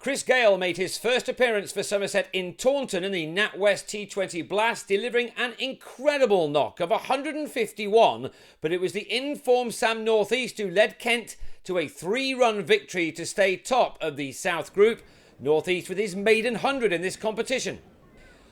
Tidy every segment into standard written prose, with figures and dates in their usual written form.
Chris Gayle made his first appearance for Somerset in Taunton in the NatWest T20 Blast, delivering an incredible knock of 151, but it was the in-form Sam North East who led Kent to a 3-run victory to stay top of the South Group. North East with his maiden 100 in this competition.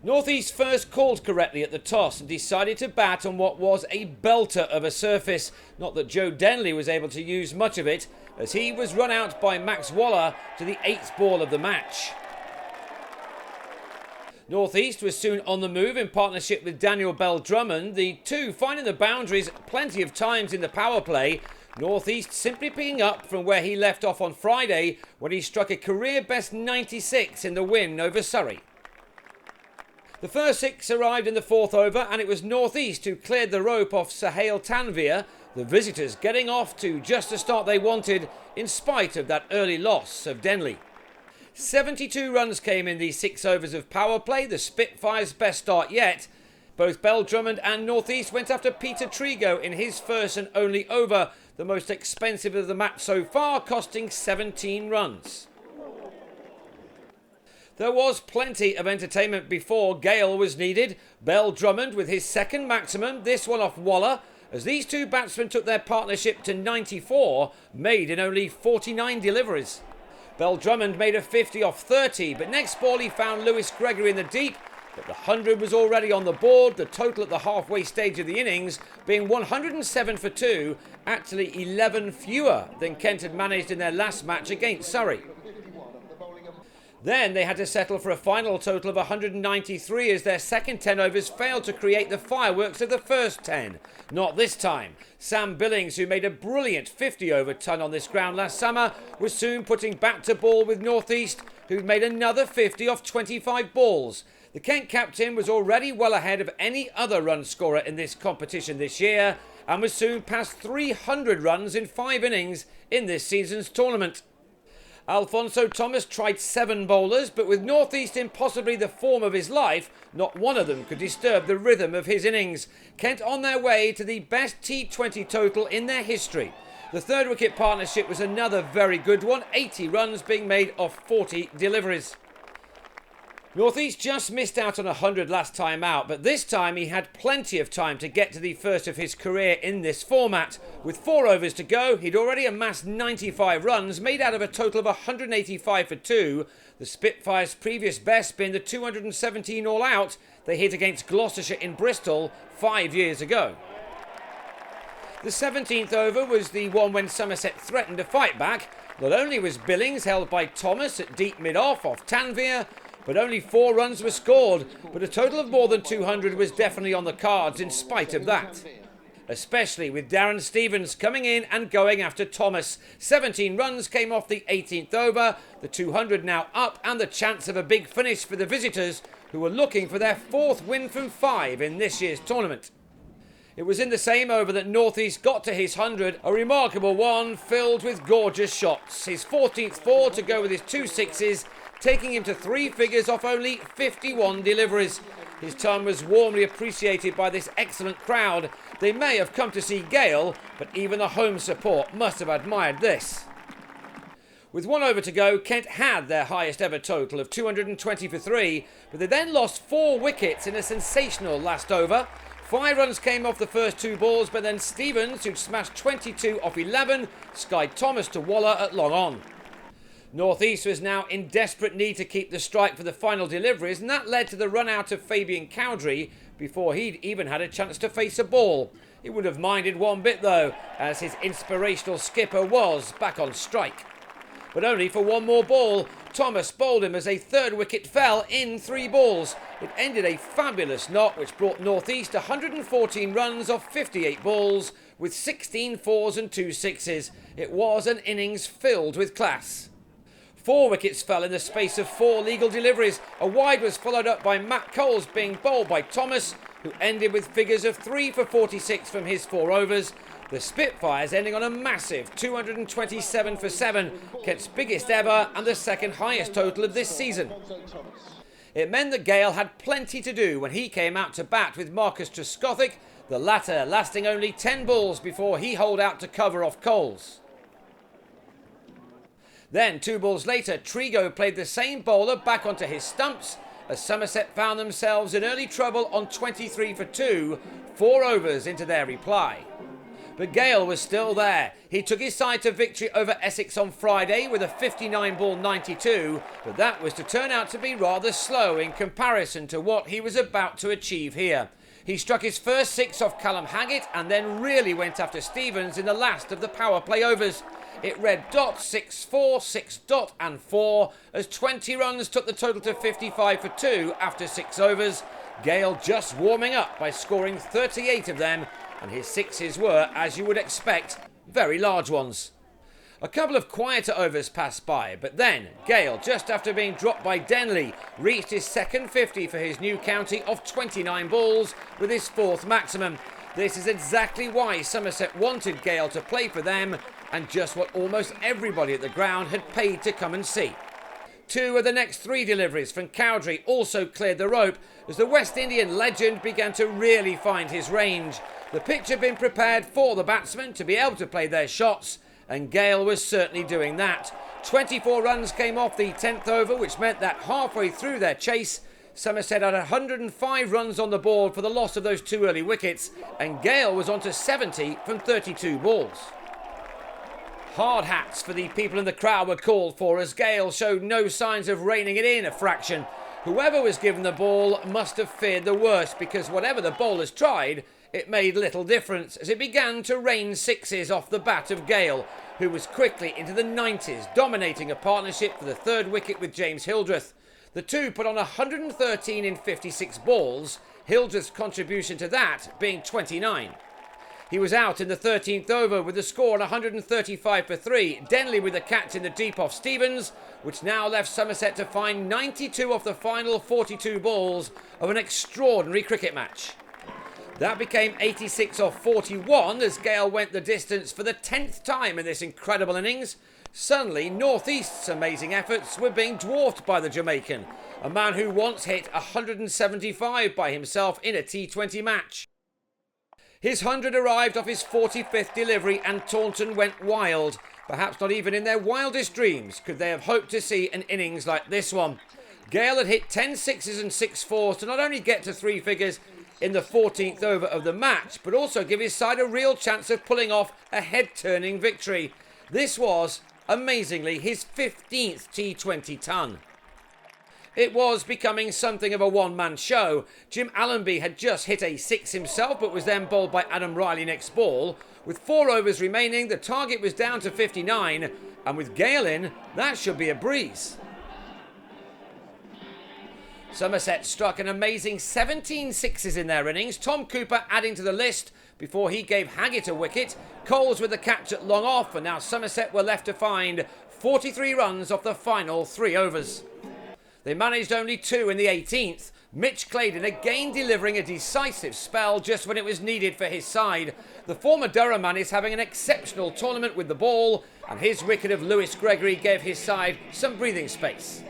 North East first called correctly at the toss and decided to bat on what was a belter of a surface. Not that Joe Denley was able to use much of it, as he was run out by Max Waller to the 8th ball of the match. North East was soon on the move in partnership with Daniel Bell-Drummond, the two finding the boundaries plenty of times in the power play. North East simply picking up from where he left off on Friday when he struck a career best 96 in the win over Surrey. The first 6 arrived in the 4th over, and it was North East who cleared the rope off Sohail Tanvir, the visitors getting off to just the start they wanted in spite of that early loss of Denley. 72 runs came in these 6 overs of power play, the Spitfires' best start yet. Both Bell-Drummond and North East went after Peter Trigo in his first and only over, the most expensive of the match so far, costing 17 runs. There was plenty of entertainment before Gayle was needed. Bell-Drummond with his second maximum, this one off Waller, as these two batsmen took their partnership to 94, made in only 49 deliveries. Bell-Drummond made a 50 off 30, but next ball he found Lewis Gregory in the deep, but the 100 was already on the board, the total at the halfway stage of the innings being 107 for 2, actually 11 fewer than Kent had managed in their last match against Surrey. Then they had to settle for a final total of 193 as their second 10 overs failed to create the fireworks of the first 10. Not this time. Sam Billings, who made a brilliant 50 over ton on this ground last summer, was soon putting back to ball with North East, who'd made another 50 off 25 balls. The Kent captain was already well ahead of any other run scorer in this competition this year and was soon past 300 runs in 5 innings in this season's tournament. Alphonso Thomas tried 7 bowlers, but with North East in possibly the form of his life, not one of them could disturb the rhythm of his innings. Kent on their way to the best T20 total in their history. The third wicket partnership was another very good one, 80 runs being made off 40 deliveries. North East just missed out on 100 last time out, but this time he had plenty of time to get to the first of his career in this format. With 4 overs to go, he'd already amassed 95 runs, made out of a total of 185 for 2, the Spitfires' previous best being the 217 all-out they hit against Gloucestershire in Bristol 5 years ago. The 17th over was the one when Somerset threatened to fight back. Not only was Billings held by Thomas at deep mid-off Tanvir, but only 4 runs were scored, but a total of more than 200 was definitely on the cards in spite of that. Especially with Darren Stevens coming in and going after Thomas. 17 runs came off the 18th over, the 200 now up, and the chance of a big finish for the visitors, who were looking for their 4th win from 5 in this year's tournament. It was in the same over that North East got to his 100, a remarkable one filled with gorgeous shots. His 14th 4 to go with his 2 sixes, taking him to 3 figures off only 51 deliveries. His ton was warmly appreciated by this excellent crowd. They may have come to see Gayle, but even the home support must have admired this. With 1 over to go, Kent had their highest ever total of 220 for 3, but they then lost 4 wickets in a sensational last over. 5 runs came off the first 2 balls, but then Stevens, who'd smashed 22 off 11, skied Thomas to Waller at long on. North East was now in desperate need to keep the strike for the final deliveries, and that led to the run out of Fabian Cowdrey before he'd even had a chance to face a ball. He would have minded one bit though, as his inspirational skipper was back on strike. But only for 1 more ball. Thomas bowled him as a 3rd wicket fell in 3 balls. It ended a fabulous knot which brought North East 114 runs off 58 balls with 16 4s and 2 6s. It was an innings filled with class. 4 wickets fell in the space of 4 legal deliveries. A wide was followed up by Matt Coles being bowled by Thomas, who ended with figures of 3 for 46 from his 4 overs. The Spitfires ending on a massive 227 for 7, Kent's biggest ever and the second highest total of this season. It meant that Gayle had plenty to do when he came out to bat with Marcus Trescothick, the latter lasting only 10 balls before he holed out to cover off Coles. Then 2 balls later, Trigo played the same bowler back onto his stumps as Somerset found themselves in early trouble on 23 for 2, 4 overs into their reply. But Gayle was still there. He took his side to victory over Essex on Friday with a 59-ball 92, but that was to turn out to be rather slow in comparison to what he was about to achieve here. He struck his first 6 off Callum Haggett and then really went after Stevens in the last of the power play overs. It read dot, 6-4, 6 dot and 4 as 20 runs took the total to 55 for 2 after 6 overs. Gayle just warming up by scoring 38 of them, and his 6s were, as you would expect, very large ones. A couple of quieter overs passed by, but then Gayle, just after being dropped by Denley, reached his second 50 for his new county of 29 balls with his 4th maximum. This is exactly why Somerset wanted Gayle to play for them, and just what almost everybody at the ground had paid to come and see. 2 of the next 3 deliveries from Cowdrey also cleared the rope as the West Indian legend began to really find his range. The pitch had been prepared for the batsmen to be able to play their shots, and Gayle was certainly doing that. 24 runs came off the 10th over, which meant that halfway through their chase, Somerset had 105 runs on the board for the loss of those 2 early wickets, and Gayle was on to 70 from 32 balls. Hard hats for the people in the crowd were called for as Gayle showed no signs of reining it in a fraction. Whoever was given the ball must have feared the worst, because whatever the bowlers tried, it made little difference as it began to rain 6s off the bat of Gayle, who was quickly into the 90s, dominating a partnership for the 3rd wicket with James Hildreth. The 2 put on 113 in 56 balls, Hildreth's contribution to that being 29. He was out in the 13th over with the score on 135 for 3, Denley with the catch in the deep off Stevens, which now left Somerset to find 92 off the final 42 balls of an extraordinary cricket match. That became 86 off 41 as Gayle went the distance for the 10th time in this incredible innings. Suddenly, North East's amazing efforts were being dwarfed by the Jamaican, a man who once hit 175 by himself in a T20 match. His 100 arrived off his 45th delivery and Taunton went wild. Perhaps not even in their wildest dreams could they have hoped to see an innings like this one. Gayle had hit 10 6s and 6 4s to not only get to 3 figures in the 14th over of the match, but also give his side a real chance of pulling off a head-turning victory. This was, amazingly, his 15th T20 ton. It was becoming something of a one-man show. Jim Allenby had just hit a 6 himself, but was then bowled by Adam Riley next ball. With 4 overs remaining, the target was down to 59, and with Gayle in, that should be a breeze. Somerset struck an amazing 17 6s in their innings, Tom Cooper adding to the list before he gave Haggett a wicket. Coles with the catch at long off, and now Somerset were left to find 43 runs off the final 3 overs. They managed only 2 in the 18th, Mitch Claydon again delivering a decisive spell just when it was needed for his side. The former Durham man is having an exceptional tournament with the ball, and his wicket of Lewis Gregory gave his side some breathing space.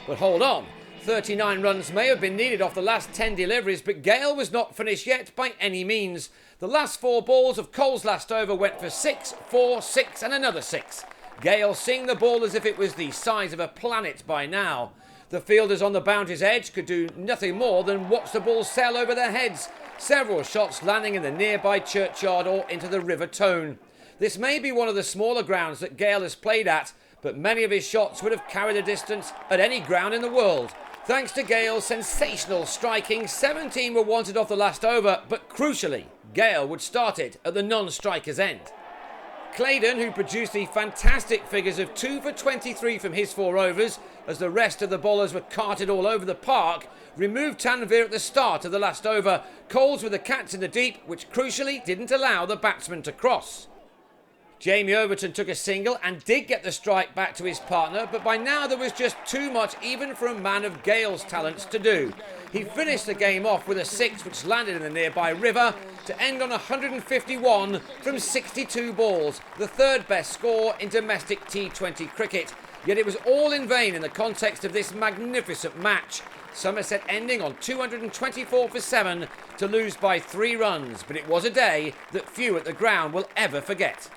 But hold on, 39 runs may have been needed off the last 10 deliveries, but Gayle was not finished yet by any means. The last 4 balls of Cole's last over went for 6, 4, 6 and another 6. Gayle seeing the ball as if it was the size of a planet by now. The fielders on the boundary's edge could do nothing more than watch the ball sail over their heads, several shots landing in the nearby churchyard or into the River Tone. This may be one of the smaller grounds that Gayle has played at, but many of his shots would have carried the distance at any ground in the world. Thanks to Gayle's sensational striking, 17 were wanted off the last over, but crucially, Gayle would start it at the non-striker's end. Claydon, who produced the fantastic figures of 2 for 23 from his 4 overs, as the rest of the bowlers were carted all over the park, removed Tanvir at the start of the last over. Coles with the catch in the deep, which crucially didn't allow the batsman to cross. Jamie Overton took a single and did get the strike back to his partner, but by now there was just too much even for a man of Gayle's talents to do. He finished the game off with a 6 which landed in the nearby river to end on 151 from 62 balls, the 3rd best score in domestic T20 cricket. Yet it was all in vain in the context of this magnificent match. Somerset ending on 224 for 7 to lose by 3 runs, but it was a day that few at the ground will ever forget.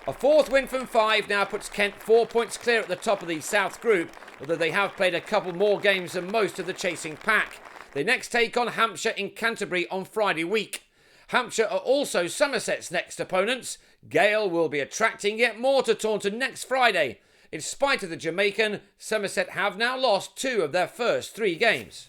A fourth win from 5 now puts Kent 4 points clear at the top of the South Group, although they have played a couple more games than most of the chasing pack. They next take on Hampshire in Canterbury on Friday week. Hampshire are also Somerset's next opponents. Gayle will be attracting yet more to Taunton next Friday. In spite of the Jamaican, Somerset have now lost 2 of their first 3 games.